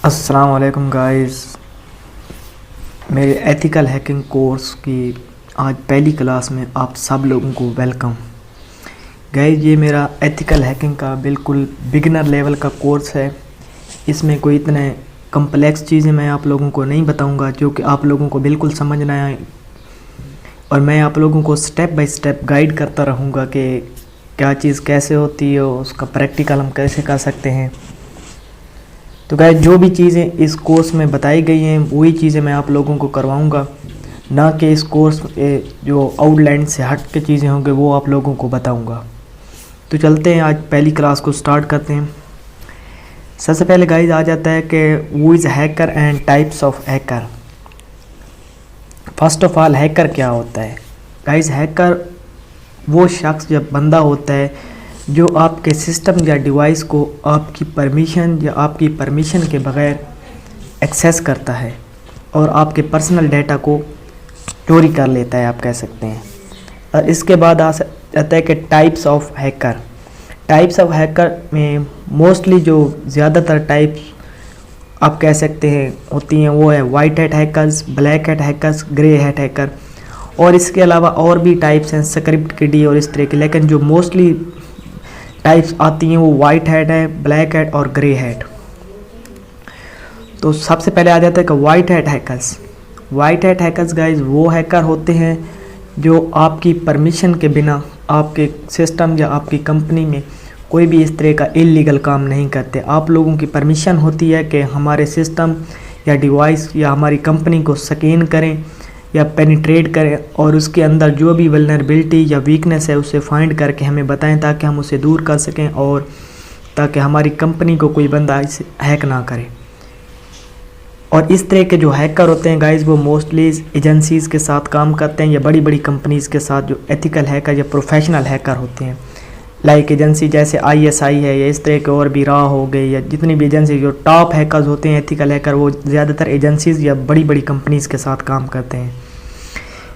अस्सलाम वालेकुम गाइस। मेरे एथिकल हैकिंग कोर्स की आज पहली क्लास में आप सब लोगों को वेलकम। गाइस, ये मेरा एथिकल हैकिंग का बिल्कुल बिगिनर लेवल का कोर्स है। इसमें कोई इतने कम्प्लेक्स चीज़ें मैं आप लोगों को नहीं बताऊंगा जो कि आप लोगों को बिल्कुल समझ ना आए, और मैं आप लोगों को स्टेप बाय स्टेप गाइड करता रहूँगा कि क्या चीज़ कैसे होती है और उसका प्रैक्टिकल हम कैसे कर सकते हैं। तो गाइस, जो भी चीज़ें इस कोर्स में बताई गई हैं वही चीज़ें मैं आप लोगों को करवाऊंगा, ना कि इस कोर्स जो आउटलाइन से हट के चीज़ें होंगे वो आप लोगों को बताऊंगा। तो चलते हैं, आज पहली क्लास को स्टार्ट करते हैं। सबसे पहले गाइस आ जाता है कि वो is hacker and types of hacker. First of all, hacker क्या होता है? गाइस, हैकर वो शख्स या बंदा होता है जो आपके सिस्टम या डिवाइस को आपकी परमिशन या आपकी परमिशन के बगैर एक्सेस करता है और आपके पर्सनल डेटा को चोरी कर लेता है, आप कह सकते हैं। और इसके बाद आ जाता है कि types of hacker. Types of hacker में मोस्टली जो ज़्यादातर टाइप्स आप कह सकते हैं होती हैं वो है white hat hackers, black hat hackers, grey hat hacker, और इसके अलावा और भी टाइप्स हैं स्क्रिप्ट किडी और इस तरह के। लेकिन जो मोस्टली टाइप्स आती हैं वो वाइट हैट है, ब्लैक हैट और ग्रे हैट। तो सबसे पहले आ जाता है कि white hat hackers. White hat hackers guys वो हैकर होते हैं जो आपकी परमिशन के बिना आपके सिस्टम या आपकी कंपनी में कोई भी इस तरह का इलीगल काम नहीं करते। आप लोगों की परमिशन होती है कि हमारे सिस्टम या डिवाइस या हमारी कंपनी को स्कैन करें या पेनिट्रेट करें और उसके अंदर जो भी वल्नरेबिलिटी या वीकनेस है उसे फाइंड करके हमें बताएं ताकि हम उसे दूर कर सकें और ताकि हमारी कंपनी को कोई बंदा इसे हैक ना करे। और इस तरह के जो हैकर होते हैं गाइस वो मोस्टली एजेंसीज़ के साथ काम करते हैं या बड़ी बड़ी कंपनीज़ के साथ, जो एथिकल हैकर या प्रोफेशनल हैकर होते हैं। लाइक एजेंसी जैसे ISI है या इस तरह के और भी राह हो गए, या जितनी भी एजेंसी जो टॉप हैकर्स होते हैं एथिकल हैकर वो ज़्यादातर एजेंसीज़ या बड़ी बड़ी कंपनीज़ के साथ काम करते हैं।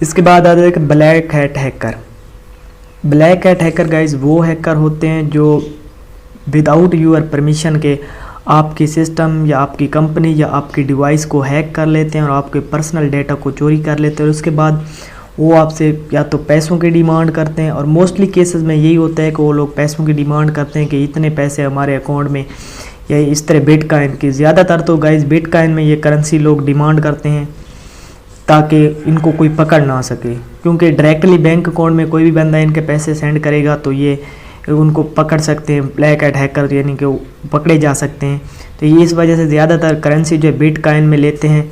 इसके बाद आता है कि black hat hacker. Black hat hacker guys वो हैकर होते हैं जो विदाउट यूर परमिशन के आपकी सिस्टम या आपकी कंपनी या आपकी डिवाइस को हैक कर लेते हैं और आपके पर्सनल डेटा को चोरी कर लेते हैं। और उसके बाद वो आपसे या तो पैसों की डिमांड करते हैं, और मोस्टली केसेस में यही होता है कि वो लोग पैसों की डिमांड करते हैं कि इतने पैसे हमारे अकाउंट में, या इस तरह बिटकॉइन की, ज़्यादातर तो गाइस बिटकॉइन में ये करेंसी लोग डिमांड करते हैं ताकि इनको कोई पकड़ ना सके, क्योंकि डायरेक्टली बैंक अकाउंट में कोई भी बंदा इनके पैसे सेंड करेगा तो ये उनको पकड़ सकते हैं, ब्लैक हैट हैकर यानी कि वो पकड़े जा सकते हैं। तो ये इस वजह से ज़्यादातर करेंसी जो बिटकॉइन में लेते हैं,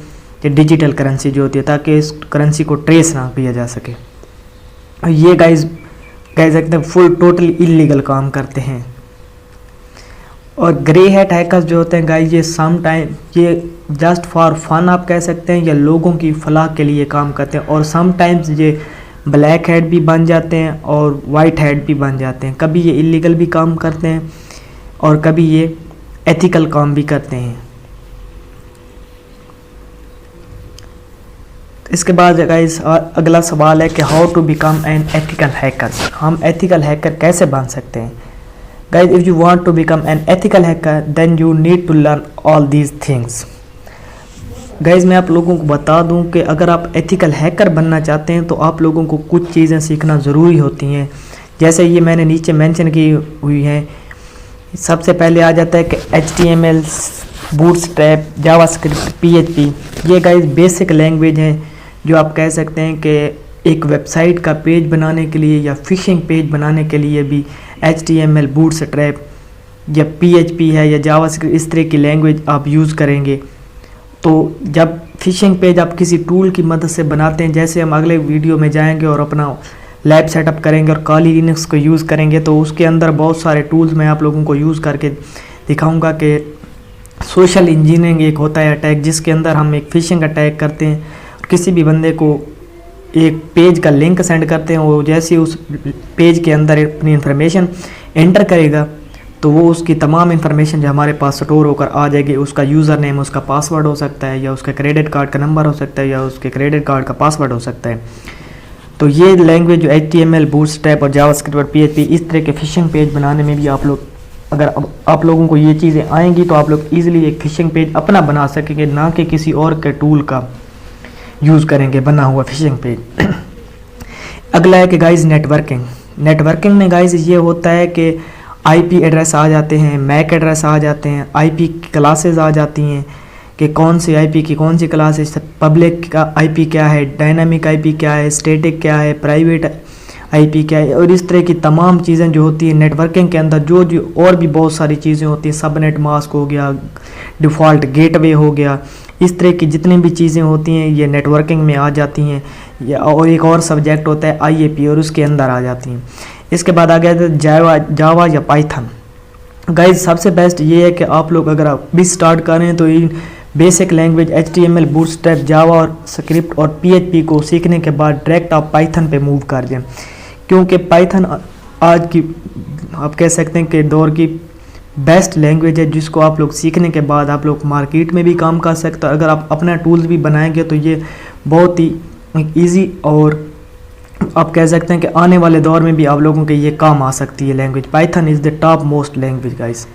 ये डिजिटल करेंसी जो होती है, ताकि इस करेंसी को ट्रेस ना किया जा सके। और ये गाइस कह सकते हैं फुल टोटली इलीगल काम करते हैं। और ग्रे हैट हैकर्स जो होते हैं गाइस ये सम टाइम ये जस्ट फॉर फन आप कह सकते हैं या लोगों की फलाह के लिए काम करते हैं, और सम टाइम्स ये ब्लैक हैट भी बन जाते हैं और वाइट हैट भी बन जाते हैं। कभी ये इलीगल भी काम करते हैं और कभी ये एथिकल काम भी करते हैं। इसके बाद गाइस अगला सवाल है कि how to become an ethical hacker. हम एथिकल हैकर कैसे बन सकते हैं? Guys, if you want to become an ethical hacker then you need to learn all these things. Guys, मैं आप लोगों को बता दूं कि अगर आप एथिकल हैकर बनना चाहते हैं तो आप लोगों को कुछ चीज़ें सीखना ज़रूरी होती हैं, जैसे ये मैंने नीचे मेंशन की हुई है। सबसे पहले आ जाता है कि HTML, बूटस्ट्रैप, जावास्क्रिप्ट, PHP। ये गाइस बेसिक लैंग्वेज हैं जो आप कह सकते हैं कि एक वेबसाइट का पेज बनाने के लिए या फिशिंग पेज बनाने के लिए भी HTML, बूटस्ट्रैप या PHP है या जावास्क्रिप्ट, इस तरह की लैंग्वेज आप यूज़ करेंगे। तो जब फिशिंग पेज आप किसी टूल की मदद से बनाते हैं, जैसे हम अगले वीडियो में जाएंगे और अपना लैब सेटअप करेंगे और काली लिनक्स को यूज़ करेंगे, तो उसके अंदर बहुत सारे टूल्स मैं आप लोगों को यूज़ करके दिखाऊंगा कि सोशल इंजीनियरिंग एक होता है अटैक, जिसके अंदर हम एक फिशिंग अटैक करते हैं। किसी भी बंदे को एक पेज का लिंक सेंड करते हैं, वो जैसे उस पेज के अंदर अपनी इन्फॉर्मेशन एंटर करेगा तो वो उसकी तमाम इन्फॉर्मेशन जो हमारे पास स्टोर होकर आ जाएगी। उसका यूज़र नेम, उसका पासवर्ड हो सकता है, या उसका क्रेडिट कार्ड का नंबर हो सकता है, या उसके क्रेडिट कार्ड का पासवर्ड हो सकता है। तो ये लैंग्वेज जो HTML, बूटस्ट्रैप और जावास्क्रिप्ट और PHP, इस तरह के फिशिंग पेज बनाने में भी आप लोग अगर आप लोगों को ये चीज़ें आएंगी तो आप लोग ईजिली एक फिशिंग पेज अपना बना सकेंगे, ना कि किसी और के टूल का यूज़ करेंगे बना हुआ फिशिंग पेज। अगला है कि गाइज नेटवर्किंग में गाइज ये होता है कि आईपी एड्रेस आ जाते हैं, मैक एड्रेस आ जाते हैं, आईपी क्लासेस आ जाती हैं कि कौन सी आईपी की कौन सी क्लासेस, पब्लिक का आईपी क्या है, डायनामिक आईपी क्या है, स्टैटिक क्या है, प्राइवेट आईपी क्या है, और इस तरह की तमाम चीज़ें जो होती हैं नेटवर्किंग के अंदर, जो और भी बहुत सारी चीज़ें होती हैं, सबनेट मास्क हो गया, डिफ़ॉल्ट गेटवे हो गया, इस तरह की जितनी भी चीज़ें होती हैं ये नेटवर्किंग में आ जाती हैं। और एक और सब्जेक्ट होता है आईएपी और उसके अंदर आ जाती हैं। इसके बाद आ गया था जावा या पाइथन। गाइज सबसे बेस्ट ये है कि आप लोग अगर आप भी स्टार्ट करें तो इन बेसिक लैंग्वेज HTML, बूटस्ट्रैप, जावा और स्क्रिप्ट और PHP को सीखने के बाद डायरेक्ट आप पाइथन पे मूव कर दें, क्योंकि पाइथन आज की आप कह सकते हैं कि दौर की बेस्ट लैंग्वेज है, जिसको आप लोग सीखने के बाद आप लोग मार्केट में भी काम कर सकते हो। अगर आप अपना टूल्स भी बनाएंगे तो ये बहुत ही ईजी और आप कह सकते हैं कि आने वाले दौर में भी आप लोगों के ये काम आ सकती है language. Python is the top most language guys.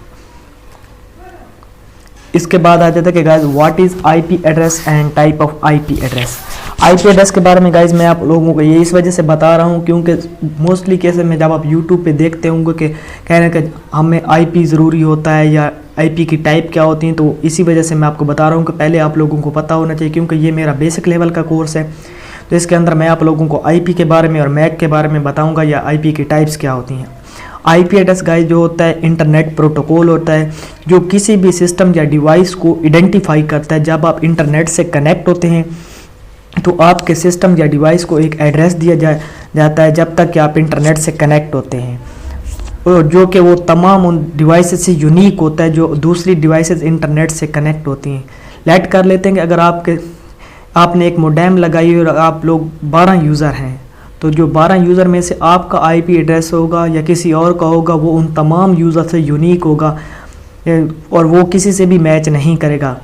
इसके बाद आ जाता है कि guys what is IP address and type of IP address. IP address के बारे में गाइस मैं आप लोगों को ये इस वजह से बता रहा हूँ क्योंकि मोस्टली केसेस में जब आप यूट्यूब पे देखते होंगे कि कह रहे हैं कि हमें आईपी ज़रूरी होता है या आईपी की टाइप क्या होती हैं, तो इसी वजह से मैं आपको बता रहा हूँ कि पहले आप लोगों को पता होना चाहिए, क्योंकि ये मेरा बेसिक लेवल का कोर्स है। तो इसके अंदर मैं आप लोगों को आईपी के बारे में और मैक के बारे में बताऊँगा या आईपी की टाइप्स क्या होती हैं। आईपी एड्रेस गाइस जो होता है इंटरनेट प्रोटोकॉल होता है, जो किसी भी सिस्टम या डिवाइस को आइडेंटिफाई करता है। जब आप इंटरनेट से कनेक्ट होते हैं तो आपके सिस्टम या डिवाइस को एक एड्रेस दिया जाता है जब तक कि आप इंटरनेट से कनेक्ट होते हैं, और जो कि वो तमाम उन डिवाइसेस से यूनिक होता है जो दूसरी डिवाइसेस इंटरनेट से कनेक्ट होती हैं। लेट कर लेते हैं कि अगर आपने एक मोडेम लगाई और आप लोग 12 यूज़र हैं, तो जो 12 यूज़र में से आपका आईपी एड्रेस होगा या किसी और का होगा वो उन तमाम यूज़र से यूनिक होगा और वो किसी से भी मैच नहीं करेगा,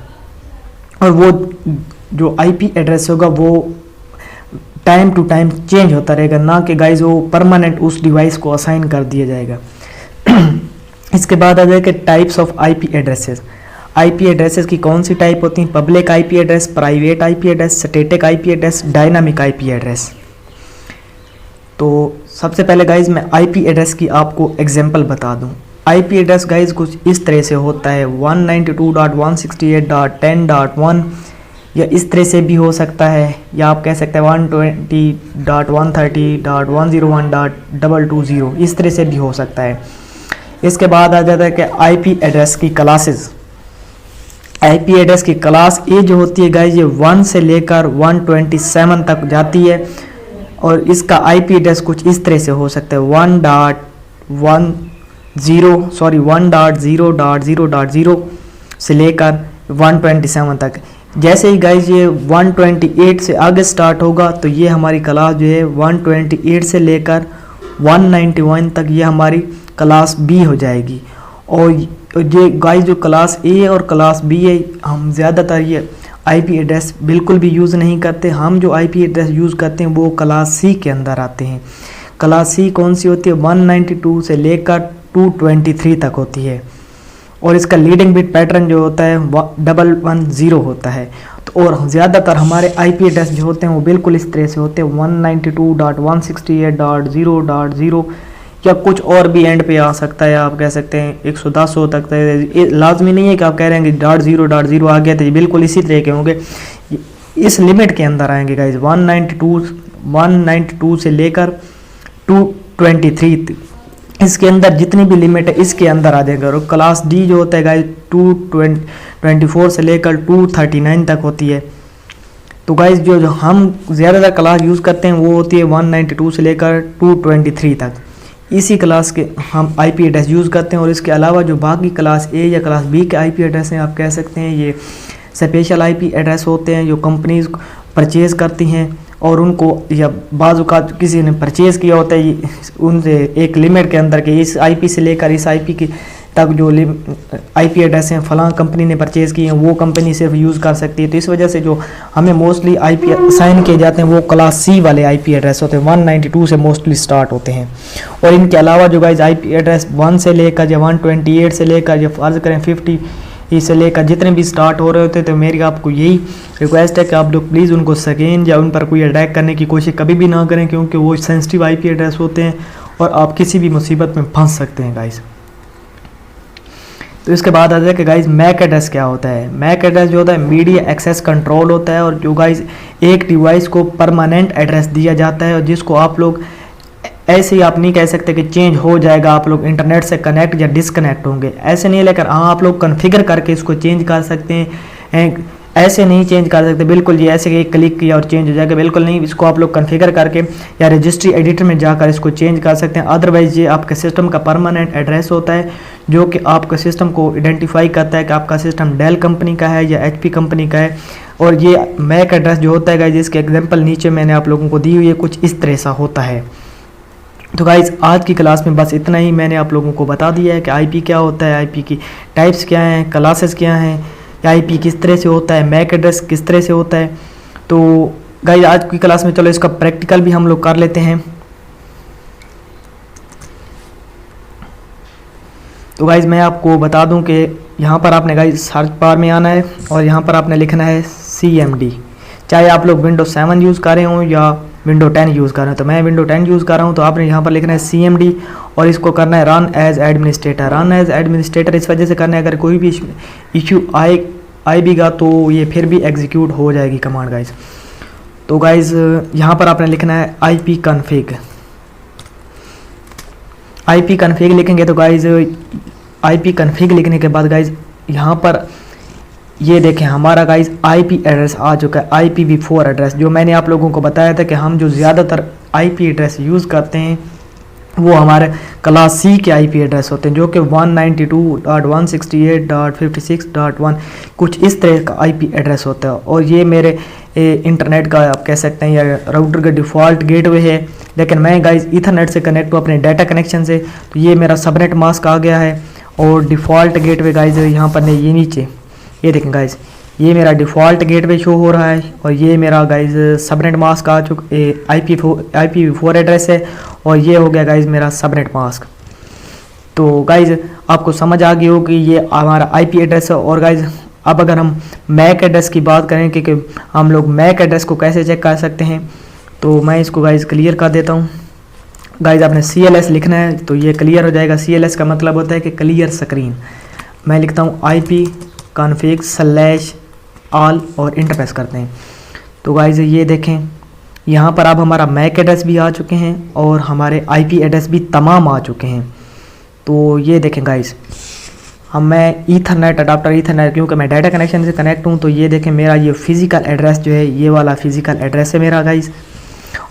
और वो जो आईपी एड्रेस होगा वो टाइम टू टाइम चेंज होता रहेगा, ना कि गाइस वो परमानेंट उस डिवाइस को असाइन कर दिया जाएगा। इसके बाद आ जाएगा types of IP addresses. IP addresses की कौन सी टाइप होती हैं? Public IP address, private IP address, static IP address, dynamic IP address. तो सबसे पहले गाइज मैं आईपी एड्रेस की आपको एग्जांपल बता दूं। आईपी एड्रेस गाइज कुछ इस तरह से होता है 192.168.10.1 या इस तरह से भी हो सकता है, या आप कह सकते हैं 120.130.101.220 इस तरह से भी हो सकता है। इसके बाद आ जाता है कि आईपी एड्रेस की क्लासेस। आईपी एड्रेस की क्लास ए जो होती है गाइज ये 1 से लेकर 127 तक जाती है, और इसका आईपी एड्रेस कुछ इस तरह से हो सकता है 1.0.0.0 से लेकर 127 तक। जैसे ही गाइज ये 128 से आगे स्टार्ट होगा तो ये हमारी क्लास जो है 128 से लेकर 191 तक ये हमारी क्लास बी हो जाएगी। और ये गाइज जो क्लास ए और क्लास बी है, हम ज़्यादातर ये आईपी एड्रेस बिल्कुल भी यूज़ नहीं करते। हम जो आईपी एड्रेस यूज़ करते हैं वो क्लास सी के अंदर आते हैं। क्लास सी कौन सी होती है? 192 से लेकर 223 तक होती है, और इसका लीडिंग बिट पैटर्न जो होता है 110 होता है। तो और ज़्यादातर हमारे आईपी एड्रेस जो होते हैं वो बिल्कुल इस तरह से होते हैं 192.168.0.0 या कुछ और भी एंड पे आ सकता है। आप कह सकते हैं 110 हो सकता है। लाजमी नहीं है कि आप कह रहे हैं कि .0.0 आ गया तो ये बिल्कुल इसी तरह के होंगे, इस लिमिट के अंदर आएंगे गाइज। 192 से लेकर 223 इसके अंदर जितनी भी लिमिट है इसके अंदर आ जाएगा। और क्लास डी जो होता है गाइज 224 से लेकर 239 तक होती है। तो गाइज जो हम ज़्यादातर क्लास यूज़ करते हैं वो होती है 192 से लेकर 223 तक। इसी क्लास के हम आईपी एड्रेस यूज़ करते हैं। और इसके अलावा जो बाकी क्लास ए या क्लास बी के आईपी एड्रेस हैं, आप कह सकते हैं ये स्पेशल आईपी एड्रेस होते हैं जो कंपनीज परचेज़ करती हैं, और उनको या बाज़ औक़ात किसी ने परचेज़ किया होता है उनसे एक लिमिट के अंदर के इस आईपी से लेकर इस आईपी की तक जो IP एड्रेस हैं फलां कंपनी ने परचेज़ किए हैं वो कंपनी सिर्फ यूज़ कर सकती है। तो इस वजह से जो हमें मोस्टली IP असाइन किए जाते हैं वो क्लास C वाले IP एड्रेस होते हैं, 192 से मोस्टली स्टार्ट होते हैं। और इनके अलावा जो गाइज IP एड्रेस 1 से लेकर या 128 से लेकर या फर्ज करें 50 से लेकर जितने भी स्टार्ट हो रहे होते हैं, तो मेरी आपको यही रिक्वेस्ट है कि आप लोग प्लीज़ उनको सेकेंड या उन पर कोई अटैक करने की कोशिश कभी भी ना करें, क्योंकि वो सेंसिटिव IP एड्रेस होते हैं और आप किसी भी मुसीबत में फंस सकते हैं गाइज। तो इसके बाद आता है कि गाइज मैक एड्रेस क्या होता है। मैक एड्रेस जो होता है मीडिया एक्सेस कंट्रोल होता है, और जो गाइज एक डिवाइस को परमानेंट एड्रेस दिया जाता है और जिसको आप लोग ऐसे ही आप नहीं कह सकते कि चेंज हो जाएगा, आप लोग इंटरनेट से कनेक्ट या डिसकनेक्ट होंगे, ऐसे नहीं है। लेकिन हाँ, आप लोग कॉन्फ़िगर करके इसको चेंज कर सकते हैं, ऐसे नहीं चेंज कर सकते बिल्कुल ये ऐसे एक क्लिक किया और चेंज हो जाएगा, बिल्कुल नहीं। इसको आप लोग कॉन्फ़िगर करके या रजिस्ट्री एडिटर में जाकर इसको चेंज कर सकते हैं। अदरवाइज ये आपके सिस्टम का परमानेंट एड्रेस होता है जो कि आपके सिस्टम को आइडेंटिफाई करता है कि आपका सिस्टम डेल कंपनी का है या HP कंपनी का है। और ये मैक एड्रेस जो होता है गाइज, इसके एग्जाम्पल नीचे मैंने आप लोगों को दी हुई है, कुछ इस तरह सा होता है। तो गाइज़ आज की क्लास में बस इतना ही मैंने आप लोगों को बता दिया है कि IP क्या होता है, IP की टाइप्स क्या हैं, क्लासेस क्या हैं, IP किस तरह से होता है, मैक एड्रेस किस तरह से होता है। तो गाइज आज की क्लास में चलो इसका प्रैक्टिकल भी हम लोग कर लेते हैं। तो गाइज मैं आपको बता दूं कि यहाँ पर आपने गाइज सर्च बार में आना है और यहाँ पर आपने लिखना है CMD, चाहे आप लोग विंडो 7 यूज़ कर रहे हों या विंडो 10 यूज़ कर रहे हैं। तो मैं विंडो 10 यूज़ कर रहा हूँ, तो आपने यहाँ पर लिखना है CMD और इसको करना है run as administrator. Run as administrator इस वजह से करना है, अगर कोई भी इशू आएगा तो ये फिर भी एग्जीक्यूट हो जाएगी कमांड गाइज। तो गाइज यहाँ पर आपने लिखना है IP config। IP config लिखेंगे तो गाइज IP config लिखने के बाद गाइज यहाँ पर ये देखें हमारा गाइज IP एड्रेस आ चुका है, IPv4 एड्रेस। जो मैंने आप लोगों को बताया था कि हम जो ज़्यादातर IP एड्रेस यूज़ करते हैं वो हमारे क्लास C के IP एड्रेस होते हैं, जो कि 192.168.56.1 कुछ इस तरह का IP एड्रेस होता है। और ये मेरे इंटरनेट का आप कह सकते हैं या राउटर का डिफ़ॉल्ट गेटवे है, लेकिन मैं गाइज ईथरनेट से कनेक्ट हूँ अपने डाटा कनेक्शन से, तो ये मेरा सबनेट मास्क आ गया है। और डिफ़ॉल्ट गेटवे गाइज यहाँ पर नहीं, ये नीचे ये देखें गाइज, ये मेरा डिफ़ॉल्ट गेटवे शो हो रहा है और ये मेरा गाइज सबनेट मास्क आ चुका IPv4 एड्रेस है और ये हो गया गाइज मेरा सबनेट मास्क। तो गाइज आपको समझ आ गई हो कि ये हमारा IP एड्रेस है। और गाइज अब अगर हम मैक एड्रेस की बात करें कि हम लोग मैक एड्रेस को कैसे चेक कर सकते हैं, तो मैं इसको गाइज क्लियर कर देता हूँ। गाइज आपने CLS लिखना है तो ये क्लियर हो जाएगा। CLS का मतलब होता है कि क्लियर स्क्रीन। मैं लिखता हूँ IP config /all और इंटर प्रेस करते हैं। तो गाइज ये देखें यहाँ पर अब हमारा मैक एड्रेस भी आ चुके हैं और हमारे IP एड्रेस भी तमाम आ चुके हैं। तो ये देखें गाइज मैं ईथरनेट अडाप्टर ईथरनेट क्योंकि मैं डाटा कनेक्शन से कनेक्ट हूँ, तो ये देखें मेरा ये फिज़िकल एड्रेस जो है ये वाला फिज़िकल एड्रेस है मेरा गाइज।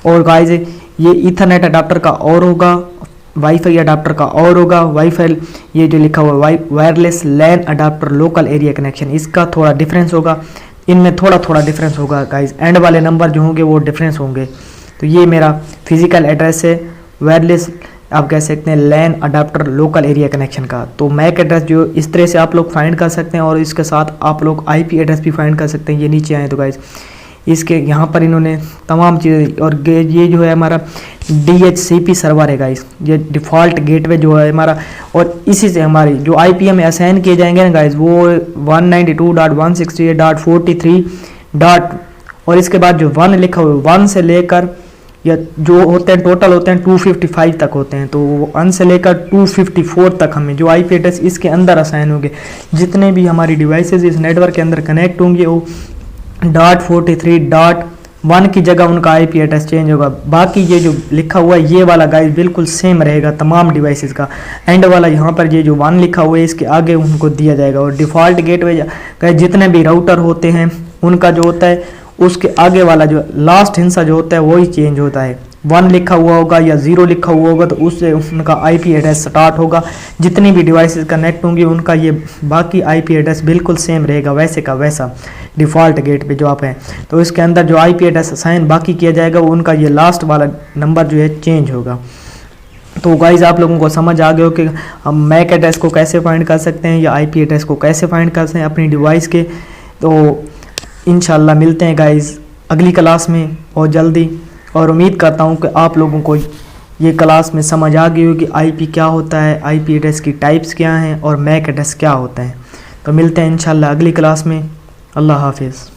और गाइज ये ईथरनेट अडाप्टर का और होगा, वाईफाई अडाप्टर का और होगा। वाईफाई ये जो लिखा हुआ है वायरलेस लैन अडाप्टर लोकल एरिया कनेक्शन, इसका थोड़ा डिफरेंस होगा, इनमें थोड़ा डिफरेंस होगा गाइज। एंड वाले नंबर जो होंगे वो डिफरेंस होंगे। तो ये मेरा फिजिकल एड्रेस है वायरलेस आप कह सकते हैं लैन अडाप्टर लोकल एरिया कनेक्शन का। तो मैक एड्रेस जो इस तरह से आप लोग फाइंड कर सकते हैं और इसके साथ आप लोग IP एड्रेस भी फाइंड कर सकते हैं। ये नीचे आए तो गाइज इसके यहाँ पर इन्होंने तमाम चीज़ें, और ये जो है हमारा DHCP सर्वर है गाइस, ये डिफ़ॉल्ट गेटवे जो है हमारा, और इसी से हमारी जो IP में असाइन किए जाएंगे ना गाइस वो 192.168.43. और इसके बाद जो 1 लिखा हुआ है 1 से लेकर या जो होते हैं टोटल होते हैं 255 तक होते हैं। तो 1 से लेकर 254 तक हमें जो IP एड्रेस इसके अंदर असाइन होंगे, जितने भी हमारी डिवाइसेस इस नेटवर्क के अंदर कनेक्ट होंगे वो .43.1 की जगह उनका IP एड्रेस चेंज होगा। बाकी ये जो लिखा हुआ है ये वाला गाइस बिल्कुल सेम रहेगा तमाम डिवाइसेस का। एंड वाला यहाँ पर ये जो 1 लिखा हुआ है इसके आगे उनको दिया जाएगा। और डिफ़ॉल्ट गेटवे गाइस जितने भी राउटर होते हैं उनका जो होता है उसके आगे वाला जो लास्ट हिस्सा जो होता है वही चेंज होता है। 1 लिखा हुआ होगा या 0 लिखा हुआ होगा तो उससे उनका IP एड्रेस स्टार्ट होगा। जितनी भी डिवाइसेस कनेक्ट होंगी उनका ये बाकी IP एड्रेस बिल्कुल सेम रहेगा, वैसे का वैसा डिफ़ॉल्ट गेट पे जो आप हैं। तो इसके अंदर जो IP एड्रेस असाइन बाकी किया जाएगा वो उनका ये लास्ट वाला नंबर जो है चेंज होगा। तो गाइज़ आप लोगों को समझ आ गया हो कि हम मैक एड्रेस को कैसे फाइंड कर सकते हैं या आईपी एड्रेस को कैसे फाइंड कर सकते हैं अपनी डिवाइस के। तो इंशाल्लाह मिलते हैं गाइज़ अगली क्लास में बहुत जल्दी, और उम्मीद करता हूँ कि आप लोगों को ये क्लास में समझ आ गई होगी आईपी क्या होता है, आईपी एड्रेस की टाइप्स क्या हैं और मैक एड्रेस क्या होता है। तो मिलते हैं इंशाल्लाह अगली क्लास में। अल्लाह हाफिज़।